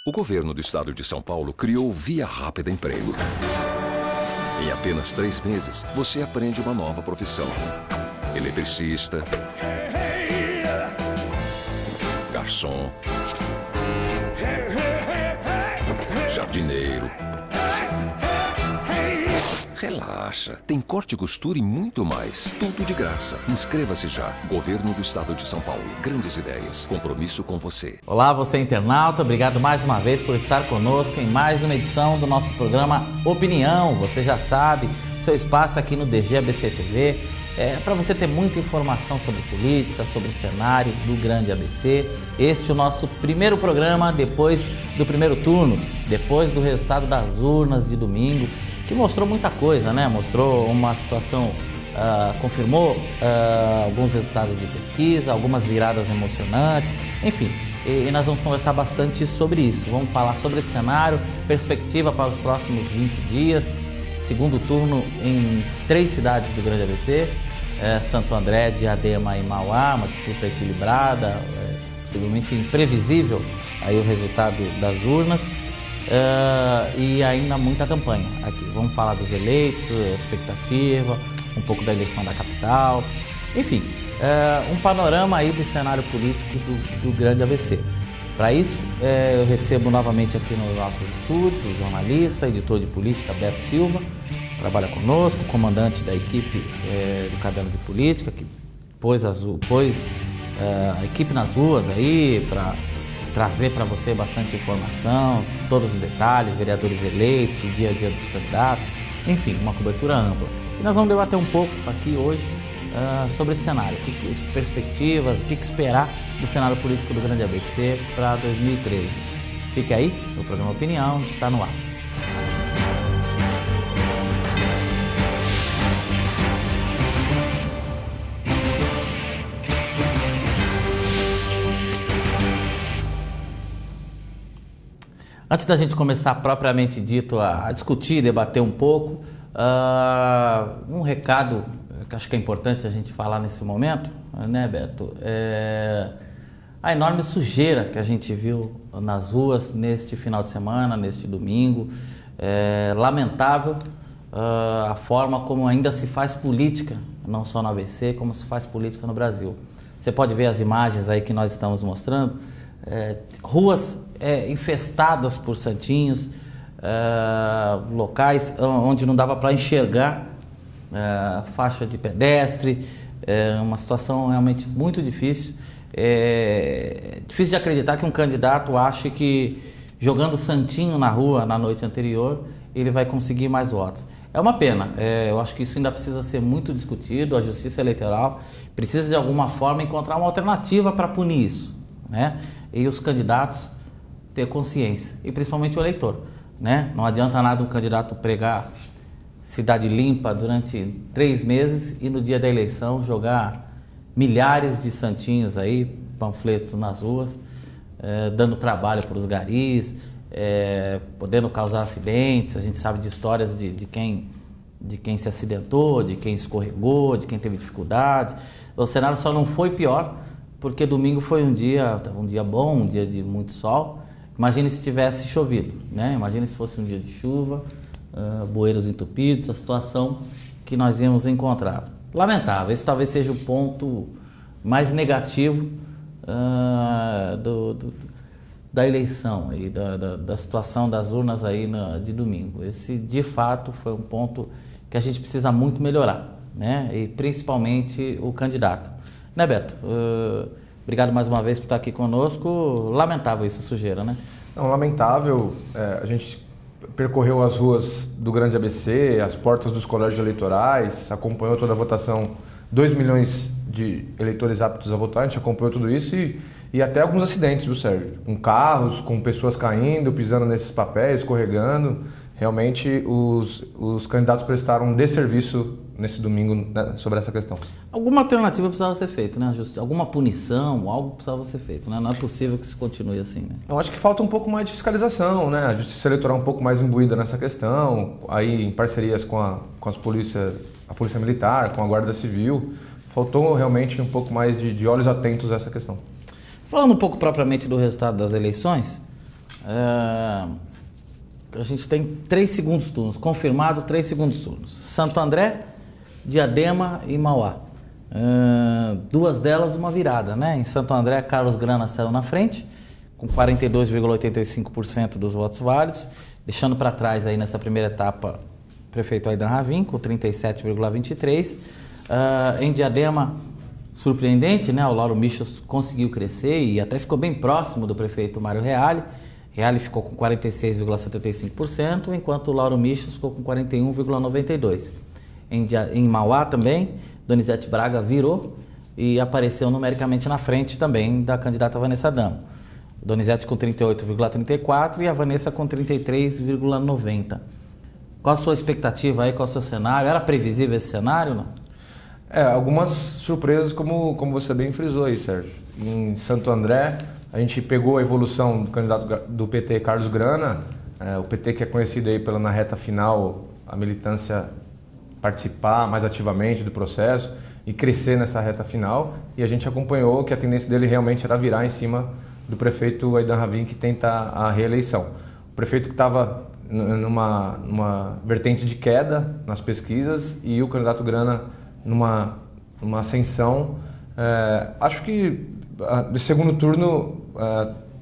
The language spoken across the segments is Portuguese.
O governo do estado de São Paulo criou o Via Rápida Emprego. Em apenas 3 meses, você aprende uma nova profissão. Eletricista, garçom, jardineiro. Relaxa, tem corte e costura e muito mais. Tudo de graça. Inscreva-se já. Governo do Estado de São Paulo. Grandes ideias. Compromisso com você. Olá, você internauta. Obrigado mais uma vez por estar conosco em mais uma edição do nosso programa Opinião. Você já sabe, seu espaço aqui no DG ABC TV é para você ter muita informação sobre política, sobre o cenário do Grande ABC. Este é o nosso primeiro programa depois do primeiro turno, depois do resultado das urnas de domingo, que mostrou muita coisa, né? Mostrou uma situação, confirmou alguns resultados de pesquisa, algumas viradas emocionantes, enfim. E nós vamos conversar bastante sobre isso. Vamos falar sobre esse cenário, perspectiva para os próximos 20 dias, segundo turno em 3 cidades do Grande ABC, Santo André, Diadema e Mauá, uma disputa equilibrada, possivelmente imprevisível aí o resultado das urnas. E ainda muita campanha aqui. Vamos falar dos eleitos, expectativa, um pouco da eleição da capital, enfim, um panorama aí do cenário político do Grande ABC. Para isso, eu recebo novamente aqui nos nossos estúdios o jornalista, editor de política Beto Silva, trabalha conosco, comandante da equipe do Caderno de Política, que pôs a equipe nas ruas aí para trazer para você bastante informação, todos os detalhes, vereadores eleitos, o dia a dia dos candidatos, enfim, uma cobertura ampla. E nós vamos debater um pouco aqui hoje sobre esse cenário, perspectivas, o que esperar do cenário político do Grande ABC para 2013. Fique aí, o programa Opinião está no ar. Antes da gente começar propriamente dito a discutir, debater um pouco, um recado que acho que é importante a gente falar nesse momento, né, Beto? A enorme sujeira que a gente viu nas ruas neste final de semana, neste domingo. Lamentável a forma como ainda se faz política, não só no ABC, como se faz política no Brasil. Você pode ver as imagens aí que nós estamos mostrando, ruas infestadas por santinhos, locais onde não dava para enxergar faixa de pedestre, uma situação realmente muito difícil. Difícil de acreditar que um candidato ache que jogando santinho na rua na noite anterior ele vai conseguir mais votos. É uma pena, eu acho que isso ainda precisa ser muito discutido, a Justiça Eleitoral precisa de alguma forma encontrar uma alternativa para punir isso, né? E os candidatos ter consciência, e principalmente o eleitor, né? Não adianta nada um candidato pregar cidade limpa durante 3 meses e no dia da eleição jogar milhares de santinhos aí, panfletos nas ruas, dando trabalho para os garis, podendo causar acidentes. A gente sabe de histórias de quem se acidentou, de quem escorregou, de quem teve dificuldade. O cenário só não foi pior porque domingo foi um dia bom, um dia de muito sol. Imagine se tivesse chovido, né? Imagine se fosse um dia de chuva, bueiros entupidos, a situação que nós íamos encontrar. Lamentável, esse talvez seja o ponto mais negativo da eleição, aí, da situação das urnas aí de domingo. Esse, de fato, foi um ponto que a gente precisa muito melhorar, né? E principalmente o candidato. Né, Beto? Obrigado mais uma vez por estar aqui conosco. Lamentável essa sujeira, né? Não, lamentável. A gente percorreu as ruas do Grande ABC, as portas dos colégios eleitorais, acompanhou toda a votação, 2 milhões de eleitores aptos a votar, a gente acompanhou tudo isso e até alguns acidentes, viu, Sérgio? Com carros, com pessoas caindo, pisando nesses papéis, escorregando. Realmente os candidatos prestaram um desserviço nesse domingo, né, sobre essa questão. Alguma alternativa precisava ser feita, né? Alguma punição, algo precisava ser feito, né? Não é possível que isso continue assim, né? Eu acho que falta um pouco mais de fiscalização, né? A Justiça Eleitoral um pouco mais imbuída nessa questão, aí em parcerias com a Polícia Militar, com a Guarda Civil. Faltou realmente um pouco mais de olhos atentos a essa questão. Falando um pouco propriamente do resultado das eleições, a gente tem 3 segundos turnos, confirmado 3 segundos turnos. Santo André, Diadema e Mauá. 2 delas uma virada, né? Em Santo André, Carlos Grana saiu na frente, com 42,85% dos votos válidos, deixando para trás aí nessa primeira etapa o prefeito Aídan Ravin, com 37,23%. Em Diadema, surpreendente, né? O Lauro Michels conseguiu crescer e até ficou bem próximo do prefeito Mário Reale. Reale ficou com 46,75%, enquanto o Lauro Michels ficou com 41,92%. Em Mauá também, Donizete Braga virou e apareceu numericamente na frente também da candidata Vanessa Damo. Donizete com 38,34% e a Vanessa com 33,90%. Qual a sua expectativa aí, qual o seu cenário? Era previsível esse cenário, não? Algumas surpresas, como você bem frisou aí, Sérgio. Em Santo André, a gente pegou a evolução do candidato do PT, Carlos Grana, o PT que é conhecido aí na reta final, a militância participar mais ativamente do processo e crescer nessa reta final, e a gente acompanhou que a tendência dele realmente era virar em cima do prefeito Aídan Ravin, que tenta a reeleição. O prefeito que estava numa vertente de queda nas pesquisas e o candidato Grana numa ascensão. Acho que no segundo turno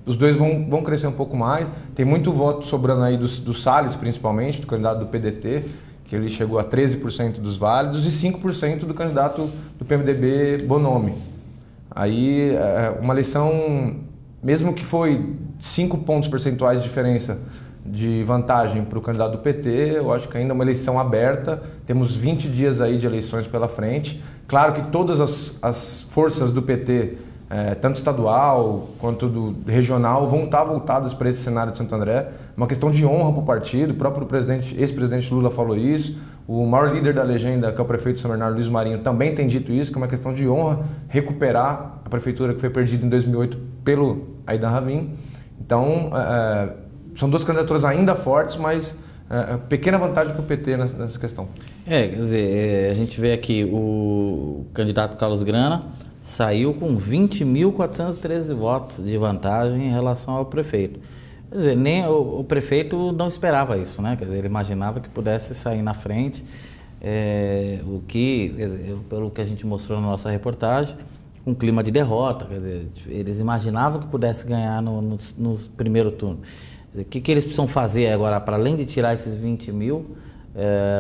os dois vão crescer um pouco mais. Tem muito voto sobrando aí do Salles, principalmente, do candidato do PDT, que ele chegou a 13% dos válidos, e 5% do candidato do PMDB, Bonomi. Aí, uma eleição, mesmo que foi 5 pontos percentuais de diferença de vantagem para o candidato do PT, eu acho que ainda é uma eleição aberta. Temos 20 dias aí de eleições pela frente. Claro que todas as forças do PT, tanto estadual quanto do regional, vão estar voltadas para esse cenário de Santo André. Uma questão de honra para o partido. O próprio ex-presidente Lula falou isso. O maior líder da legenda, que é o prefeito de São Bernardo, Luiz Marinho, também tem dito isso, que é uma questão de honra recuperar a prefeitura que foi perdida em 2008 pelo Aídan Ravin. Então, são 2 candidaturas ainda fortes, mas pequena vantagem para o PT nessa questão. Quer dizer, a gente vê aqui o candidato Carlos Grana saiu com 20.413 votos de vantagem em relação ao prefeito. Quer dizer, nem o prefeito não esperava isso, né? Quer dizer, ele imaginava que pudesse sair na frente, o que, quer dizer, pelo que a gente mostrou na nossa reportagem, um clima de derrota. Quer dizer, eles imaginavam que pudesse ganhar no primeiro turno. O que eles precisam fazer agora, para além de tirar esses 20 mil,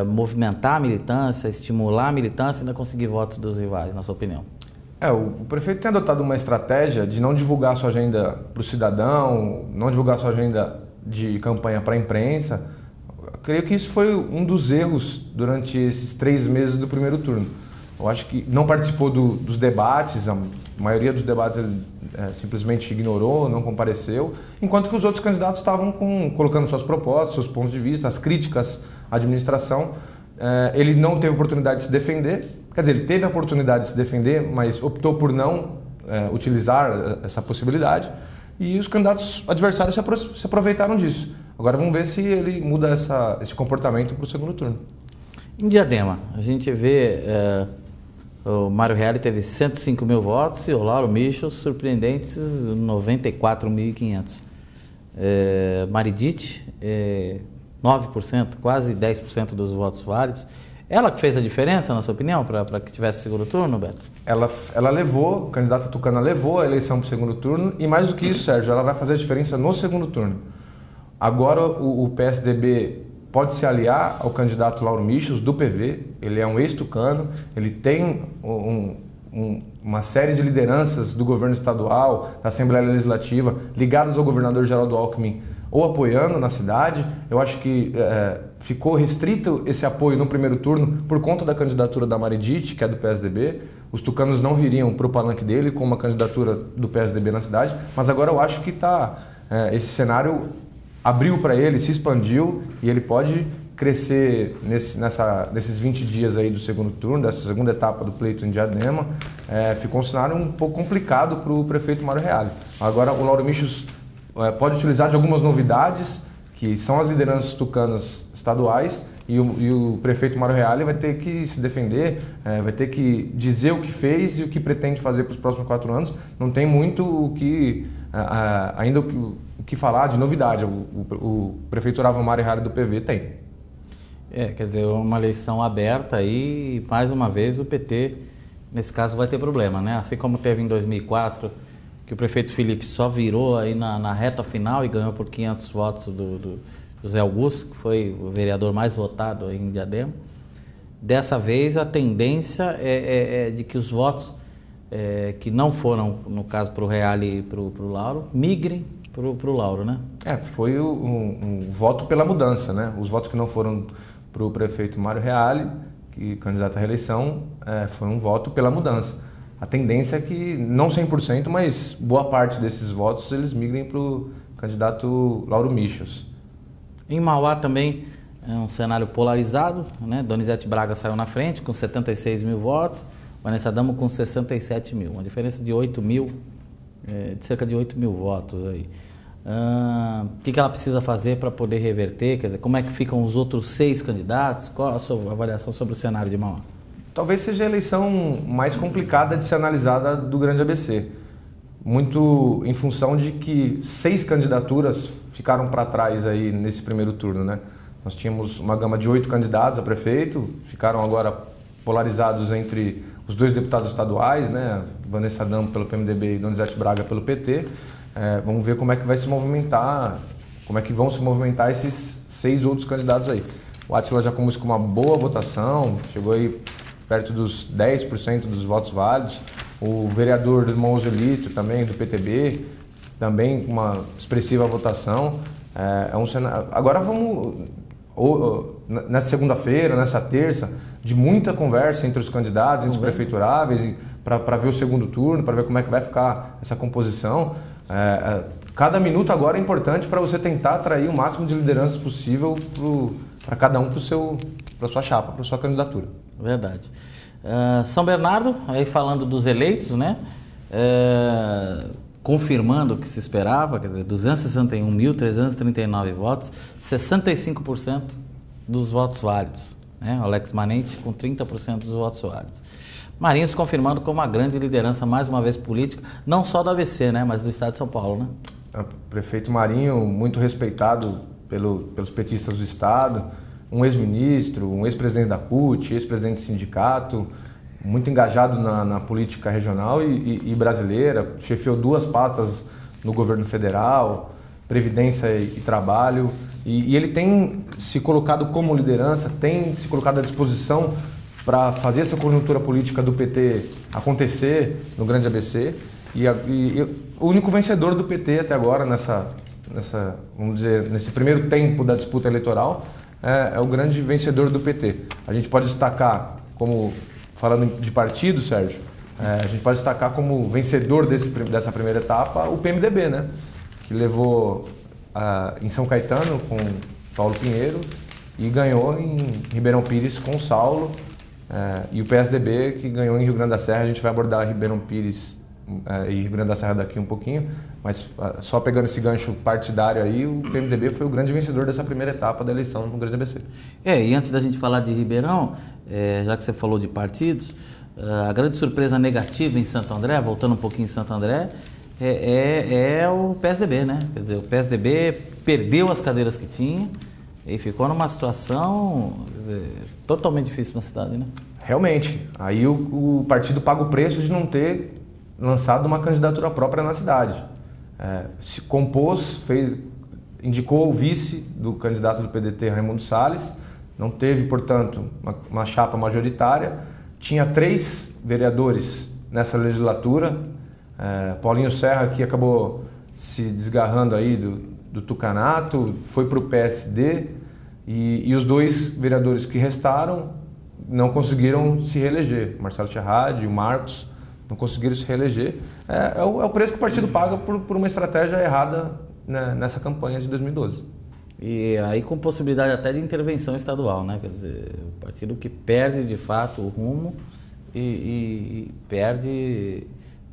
movimentar a militância, estimular a militância e ainda conseguir votos dos rivais, na sua opinião? O prefeito tem adotado uma estratégia de não divulgar sua agenda para o cidadão, não divulgar sua agenda de campanha para a imprensa. Eu creio que isso foi um dos erros durante esses 3 meses do primeiro turno. Eu acho que não participou dos debates, a maioria dos debates ele simplesmente ignorou, não compareceu, enquanto que os outros candidatos estavam colocando suas propostas, seus pontos de vista, as críticas à administração. Ele não teve oportunidade de se defender, quer dizer, ele teve a oportunidade de se defender, mas optou por não utilizar essa possibilidade, e os candidatos adversários se aproveitaram disso. Agora vamos ver se ele muda esse comportamento para o segundo turno. Em Diadema, a gente vê o Mário Reale teve 105 mil votos e o Lauro Michels, surpreendentes, 94.500. Maridite, 9%, quase 10% dos votos válidos. Ela que fez a diferença, na sua opinião, para que tivesse segundo turno, Beto? Ela levou, a candidata tucana levou a eleição para o segundo turno, e mais do que isso, Sérgio, ela vai fazer a diferença no segundo turno. Agora o PSDB pode se aliar ao candidato Lauro Michels, do PV. Ele é um ex-tucano, ele tem uma série de lideranças do governo estadual, da Assembleia Legislativa, ligadas ao governador Geraldo Alckmin, ou apoiando na cidade. Eu acho que ficou restrito esse apoio no primeiro turno por conta da candidatura da Maridite, que é do PSDB. Os tucanos não viriam para o palanque dele com uma candidatura do PSDB na cidade, mas agora eu acho que esse cenário abriu para ele, se expandiu, e ele pode crescer nesses 20 dias aí do segundo turno, dessa segunda etapa do pleito em Diadema. Ficou um cenário um pouco complicado para o prefeito Mário Reale. Agora o Lauro Michels pode utilizar de algumas novidades, que são as lideranças tucanas estaduais, e o prefeito Mário Reale vai ter que se defender, vai ter que dizer o que fez e o que pretende fazer para os próximos 4 anos. Não tem muito o que ainda o que falar de novidade. O prefeito Olavo Mário Reale do PV tem. Quer dizer, uma eleição aberta aí, e mais uma vez o PT, nesse caso, vai ter problema, né? Assim como teve em 2004, que o prefeito Felipe só virou aí na reta final e ganhou por 500 votos do José Augusto, que foi o vereador mais votado aí em Diadema. Dessa vez, a tendência é de que os votos que não foram, no caso, para o Reale e para o Lauro, migrem para o Lauro, né? Foi um voto pela mudança, né? Os votos que não foram para o prefeito Mário Reale, que candidato à reeleição, foi um voto pela mudança. A tendência é que, não 100%, mas boa parte desses votos eles migrem para o candidato Lauro Michels. Em Mauá também é um cenário polarizado, né? Donizete Braga saiu na frente com 76 mil votos, Vanessa Damo com 67 mil, uma diferença de 8 mil, de cerca de 8 mil votos aí. O que ela precisa fazer para poder reverter? Quer dizer, como é que ficam os outros 6 candidatos? Qual a sua avaliação sobre o cenário de Mauá? Talvez seja a eleição mais complicada de ser analisada do Grande ABC. Muito em função de que 6 candidaturas ficaram para trás aí nesse primeiro turno, né? Nós tínhamos uma gama de 8 candidatos a prefeito, ficaram agora polarizados entre os 2 deputados estaduais, né? Vanessa Damo pelo PMDB e Donizete Braga pelo PT. Vamos ver como é que vai se movimentar, como é que vão se movimentar esses 6 outros candidatos aí. O Átila já começou com uma boa votação, chegou aí perto dos 10% dos votos válidos. O vereador do irmão Oselito também, do PTB, também com uma expressiva votação. Agora vamos, nessa segunda-feira, nessa terça, de muita conversa entre os candidatos, entre os prefeituráveis, para ver o segundo turno, para ver como é que vai ficar essa composição. Cada minuto agora é importante para você tentar atrair o máximo de lideranças possível para cada um para sua chapa, para sua candidatura. Verdade. São Bernardo, aí falando dos eleitos, né? Confirmando o que se esperava, quer dizer, 261.339 votos, 65% dos votos válidos, né? Alex Manente com 30% dos votos válidos. Marinho se confirmando como uma grande liderança, mais uma vez política, não só do ABC, né? Mas do estado de São Paulo, né? Prefeito Marinho, muito respeitado pelos petistas do estado, um ex-ministro, um ex-presidente da CUT, ex-presidente do sindicato, muito engajado na política regional e brasileira, chefiou 2 pastas no governo federal, Previdência e Trabalho, e ele tem se colocado como liderança, tem se colocado à disposição para fazer essa conjuntura política do PT acontecer no Grande ABC, e o único vencedor do PT até agora vamos dizer, nesse primeiro tempo da disputa eleitoral é o grande vencedor do PT. A gente pode destacar, falando de partido, Sérgio, a gente pode destacar como vencedor dessa primeira etapa o PMDB, né? Que levou em São Caetano com Paulo Pinheiro e ganhou em Ribeirão Pires com o Saulo, e o PSDB que ganhou em Rio Grande da Serra. A gente vai abordar Ribeirão Pires e Rio Grande da Serra daqui um pouquinho, mas só pegando esse gancho partidário aí, o PMDB foi o grande vencedor dessa primeira etapa da eleição no Grande ABC. E antes da gente falar de Ribeirão, já que você falou de partidos, a grande surpresa negativa em Santo André, voltando um pouquinho em Santo André, é o PSDB, né? Quer dizer, o PSDB perdeu as cadeiras que tinha e ficou numa situação, quer dizer, totalmente difícil na cidade, né? Realmente. Aí o partido paga o preço de não ter lançado uma candidatura própria na cidade. Se compôs, indicou o vice do candidato do PDT, Raimundo Salles, não teve, portanto, uma chapa majoritária, tinha 3 vereadores nessa legislatura, Paulinho Serra, que acabou se desgarrando aí do tucanato, foi para o PSD, e os 2 vereadores que restaram não conseguiram se reeleger, Marcelo Cherrad e o Marcos, não conseguiram se reeleger. É o preço que o partido paga por uma estratégia errada, né, nessa campanha de 2012. E aí com possibilidade até de intervenção estadual, né? Quer dizer, o partido que perde de fato o rumo e perde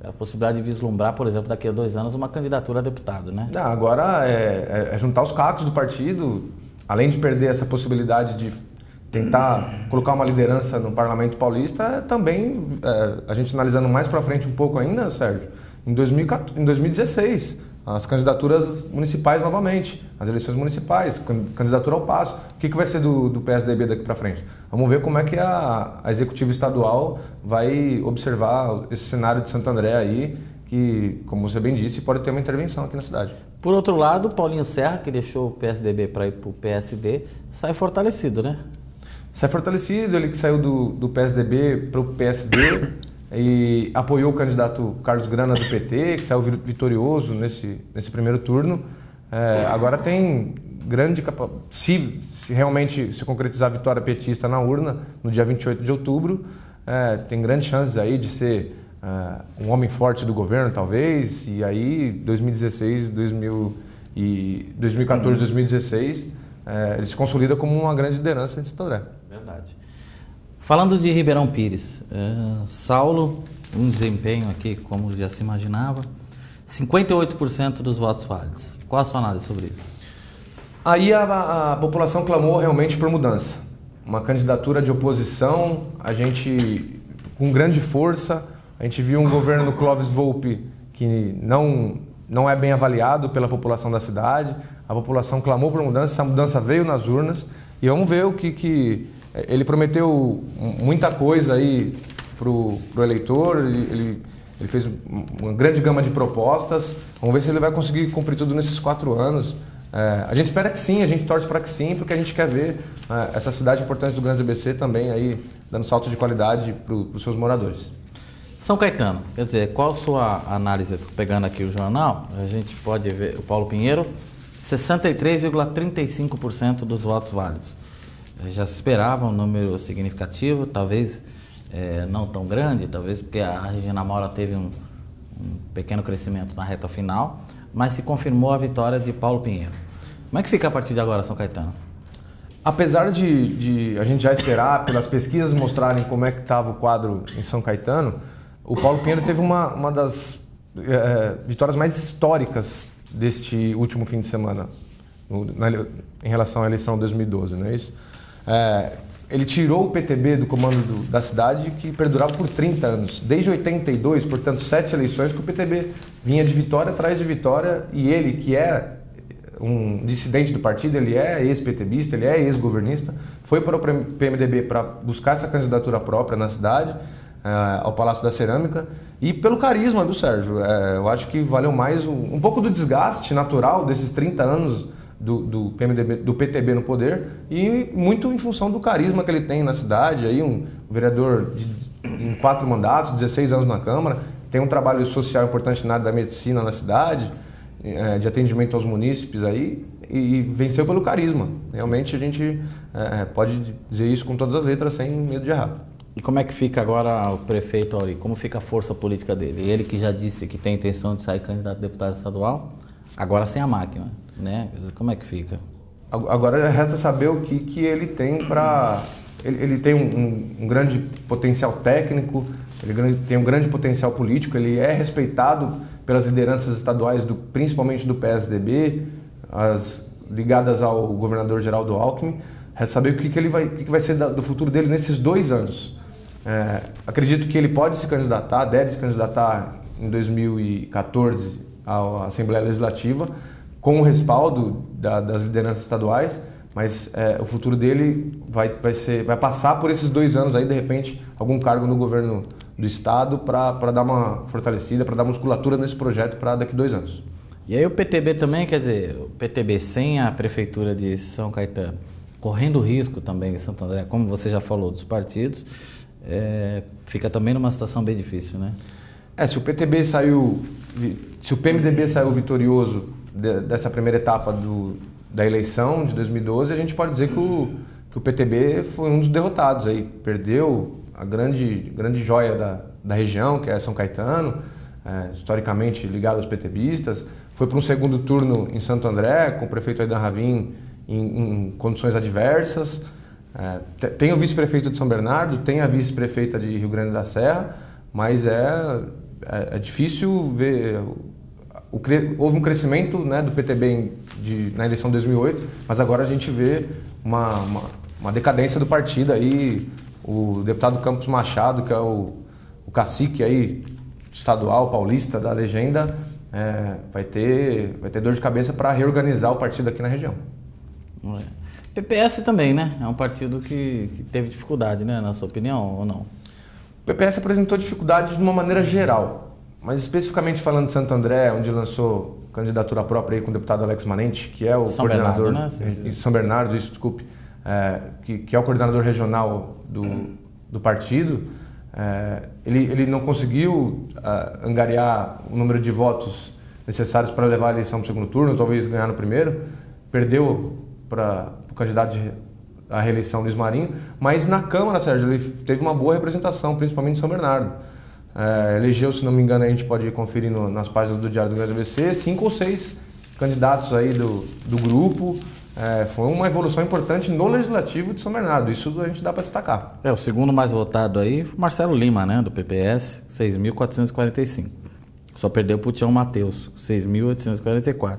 a possibilidade de vislumbrar, por exemplo, daqui a 2 anos, uma candidatura a deputado, né? Agora é juntar os cacos do partido, além de perder essa possibilidade de tentar colocar uma liderança no Parlamento Paulista, também, a gente analisando mais para frente um pouco ainda, Sérgio, em 2016, as candidaturas municipais novamente, as eleições municipais, candidatura ao Passo. O que vai ser do PSDB daqui para frente? Vamos ver como é que a Executiva Estadual vai observar esse cenário de Santo André aí, que, como você bem disse, pode ter uma intervenção aqui na cidade. Por outro lado, Paulinho Serra, que deixou o PSDB para ir para o PSD, sai fortalecido, né? Sai fortalecido, ele que saiu do PSDB para o PSD e apoiou o candidato Carlos Grana do PT, que saiu vitorioso nesse primeiro turno. Agora tem grande capacidade, se realmente se concretizar a vitória petista na urna, no dia 28 de outubro, tem grandes chances aí de ser um homem forte do governo, talvez, e aí 2014, 2016, ele se consolida como uma grande liderança em Santo André. Verdade. Falando de Ribeirão Pires, Saulo, um desempenho aqui, como já se imaginava, 58% dos votos válidos. Qual a sua análise sobre isso? Aí a população clamou realmente por mudança. Uma candidatura de oposição, a gente, com grande força, a gente viu um governo Clóvis Volpi que não é bem avaliado pela população da cidade. A população clamou por mudança, essa mudança veio nas urnas e vamos ver o que ele prometeu muita coisa aí pro eleitor, ele fez uma grande gama de propostas, vamos ver se ele vai conseguir cumprir tudo nesses 4 anos. A gente espera que sim, a gente torce para que sim, porque a gente quer ver essa cidade importante do Grande ABC também aí dando saltos de qualidade para os seus moradores. São Caetano, quer dizer, qual a sua análise? Estou pegando aqui o jornal, a gente pode ver o Paulo Pinheiro, 63,35% dos votos válidos. Já se esperava um número significativo, talvez não tão grande, talvez porque a Regina Maura teve um pequeno crescimento na reta final, mas se confirmou a vitória de Paulo Pinheiro. Como é que fica a partir de agora, São Caetano? Apesar de a gente já esperar, pelas pesquisas mostrarem como é que estava o quadro em São Caetano, o Paulo Pinheiro teve uma das vitórias mais históricas deste último fim de semana, em relação à eleição de 2012, não é isso? Ele tirou o PTB do comando da cidade, que perdurava por 30 anos. Desde 82, portanto, 7 eleições que o PTB vinha de vitória atrás de vitória, e ele, que é um dissidente do partido, ele é ex-PTBista, ele é ex-governista, foi para o PMDB para buscar essa candidatura própria na cidade, ao Palácio da Cerâmica, e pelo carisma do Sérgio. Eu acho que valeu mais um pouco do desgaste natural desses 30 anos do PMDB, do PTB no poder, e muito em função do carisma que ele tem na cidade. Aí um vereador em 4 mandatos, 16 anos na Câmara, tem um trabalho social importante na área da medicina na cidade, de atendimento aos munícipes aí, e venceu pelo carisma. Realmente a gente pode dizer isso com todas as letras, sem medo de errar. E como é que fica agora o prefeito Auri? Como fica a força política dele? Ele que já disse que tem intenção de sair candidato a deputado estadual, agora sem a máquina, né? Como é que fica? Agora resta saber o que ele tem para... Ele tem um grande potencial técnico, ele tem um grande potencial político, ele é respeitado pelas lideranças estaduais, principalmente do PSDB, as ligadas ao governador Geraldo Alckmin. Resta saber o que vai ser do futuro dele nesses 2 anos. Acredito que ele pode se candidatar, deve se candidatar em 2014 à Assembleia Legislativa, com o respaldo das lideranças estaduais, mas o futuro dele vai passar por esses 2 anos aí, de repente, algum cargo no governo do estado para dar uma fortalecida, para dar musculatura nesse projeto para daqui 2 anos. E aí o PTB também, quer dizer, o PTB sem a prefeitura de São Caetano, correndo risco também em Santo André, como você já falou, dos partidos, fica também numa situação bem difícil, né? Se o PMDB saiu vitorioso dessa primeira etapa da eleição de 2012, a gente pode dizer que o PTB foi um dos derrotados aí, perdeu a grande joia da região, que é São Caetano, historicamente ligado aos PTBistas, foi para um segundo turno em Santo André, com o prefeito Aidan Ravin em condições adversas. Tem o vice-prefeito de São Bernardo, tem a vice-prefeita de Rio Grande da Serra, mas é difícil ver... Houve um crescimento, né, do PTB na eleição de 2008, mas agora a gente vê uma decadência do partido aí. O deputado Campos Machado, que é o cacique aí estadual paulista da legenda, vai ter dor de cabeça para reorganizar o partido aqui na região. PPS também, né? É um partido que teve dificuldade, né? Na sua opinião, ou não? O PPS apresentou dificuldades de uma maneira geral, mas especificamente falando de Santo André, onde lançou candidatura própria aí com o deputado Alex Manente, que é o São coordenador... Bernardo, né? São Bernardo, isso, desculpe. Que é o coordenador regional do partido. Ele não conseguiu angariar o número de votos necessários para levar a eleição para o segundo turno, talvez ganhar no primeiro. Perdeu para o candidato à reeleição, Luiz Marinho. Mas na Câmara, Sérgio, ele teve uma boa representação, principalmente em São Bernardo. Elegeu, se não me engano, a gente pode conferir nas páginas do Diário do Grande ABC, 5 ou 6 candidatos aí do grupo. Foi uma evolução importante no Legislativo de São Bernardo, isso a gente dá para destacar. O segundo mais votado aí foi Marcelo Lima, né, do PPS, 6.445. Só perdeu para o Tião Mateus, 6.844.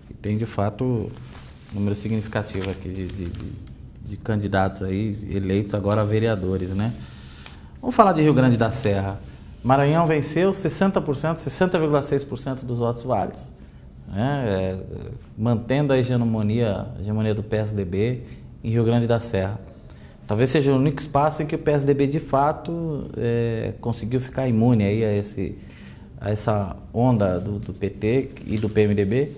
E tem, de fato, um número significativo aqui de candidatos aí eleitos agora a vereadores, né? Vamos falar de Rio Grande da Serra. Maranhão venceu 60,6% dos votos válidos. Mantendo a hegemonia do PSDB em Rio Grande da Serra. Talvez seja o único espaço em que o PSDB de fato conseguiu ficar imune aí a essa onda do PT e do PMDB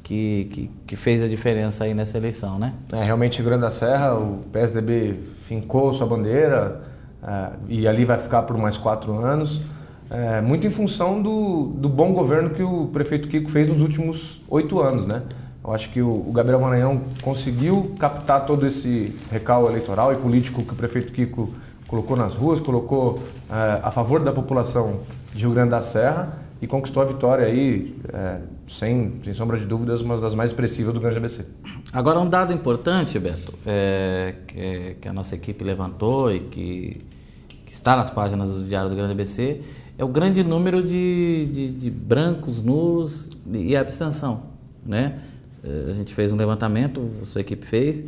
que fez a diferença aí nessa eleição, né? Realmente Rio Grande da Serra, o PSDB fincou sua bandeira e ali vai ficar por mais 4 anos. Muito em função do bom governo que o prefeito Kiko fez nos últimos 8 anos, né? Eu acho que o Gabriel Maranhão conseguiu captar todo esse recall eleitoral e político que o prefeito Kiko colocou nas ruas, colocou a favor da população de Rio Grande da Serra e conquistou a vitória aí, sem sombra de dúvidas, uma das mais expressivas do Grande ABC. Agora, um dado importante, Beto, que a nossa equipe levantou e que está nas páginas do Diário do Grande ABC, é o grande número de brancos, nulos e abstenção, né? A gente fez um levantamento, a sua equipe fez,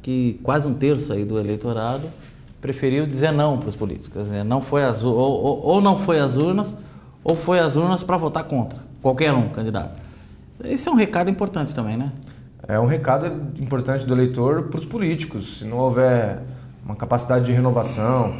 que quase 1/3 aí do eleitorado preferiu dizer não para os políticos. Quer dizer, não foi ou não foi às urnas, ou foi às urnas para votar contra qualquer candidato. Esse é um recado importante também, né? É um recado importante do eleitor para os políticos. Se não houver uma capacidade de renovação,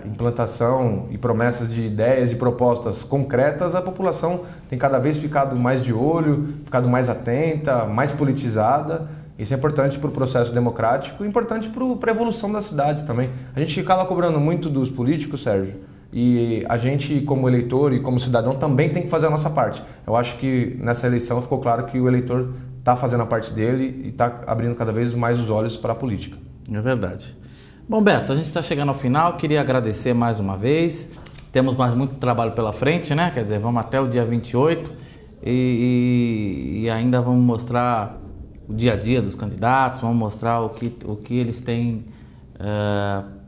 implantação e promessas de ideias e propostas concretas, a população tem cada vez ficado mais de olho, ficado mais atenta, mais politizada. Isso é importante para o processo democrático e importante para a evolução das cidades também. A gente acaba cobrando muito dos políticos, Sérgio, e a gente, como eleitor e como cidadão, também tem que fazer a nossa parte. Eu acho que nessa eleição ficou claro que o eleitor está fazendo a parte dele e está abrindo cada vez mais os olhos para a política. É verdade. Bom, Beto, a gente está chegando ao final, queria agradecer mais uma vez, temos mais muito trabalho pela frente, né? Quer dizer, vamos até o dia 28 e ainda vamos mostrar o dia a dia dos candidatos, vamos mostrar o que eles têm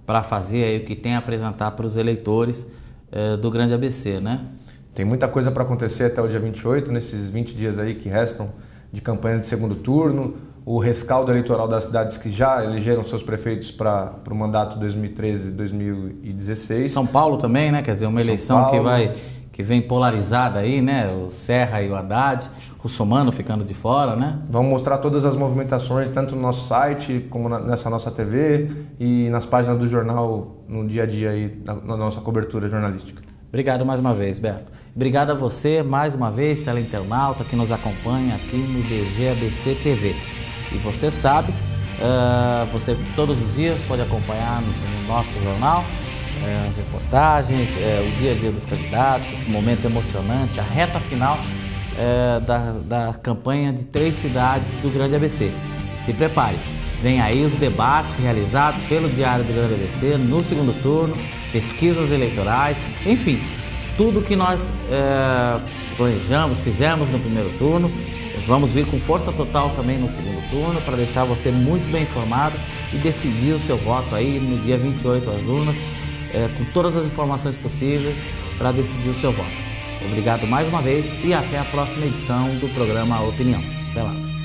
para fazer, aí, o que tem a apresentar para os eleitores do Grande ABC, né? Tem muita coisa para acontecer até o dia 28, nesses 20 dias aí que restam de campanha de segundo turno, o rescaldo eleitoral das cidades que já elegeram seus prefeitos para o mandato 2013-2016. São Paulo também, né? Quer dizer, uma eleição que vem polarizada aí, né? O Serra e o Haddad, Russomano ficando de fora, né? Vamos mostrar todas as movimentações, tanto no nosso site, como nessa nossa TV e nas páginas do jornal no dia a dia aí, na nossa cobertura jornalística. Obrigado mais uma vez, Beto. Obrigado a você mais uma vez, teleinternauta, que nos acompanha aqui no DG ABC TV. E você sabe, você todos os dias pode acompanhar no nosso jornal as reportagens, o dia a dia dos candidatos, esse momento emocionante, a reta final da campanha de 3 cidades do Grande ABC. E se prepare, vem aí os debates realizados pelo Diário do Grande ABC no segundo turno, pesquisas eleitorais, enfim, tudo que nós planejamos, fizemos no primeiro turno. Vamos vir com força total também no segundo turno para deixar você muito bem informado e decidir o seu voto aí no dia 28 às urnas, com todas as informações possíveis para decidir o seu voto. Obrigado mais uma vez e até a próxima edição do programa Opinião. Até lá.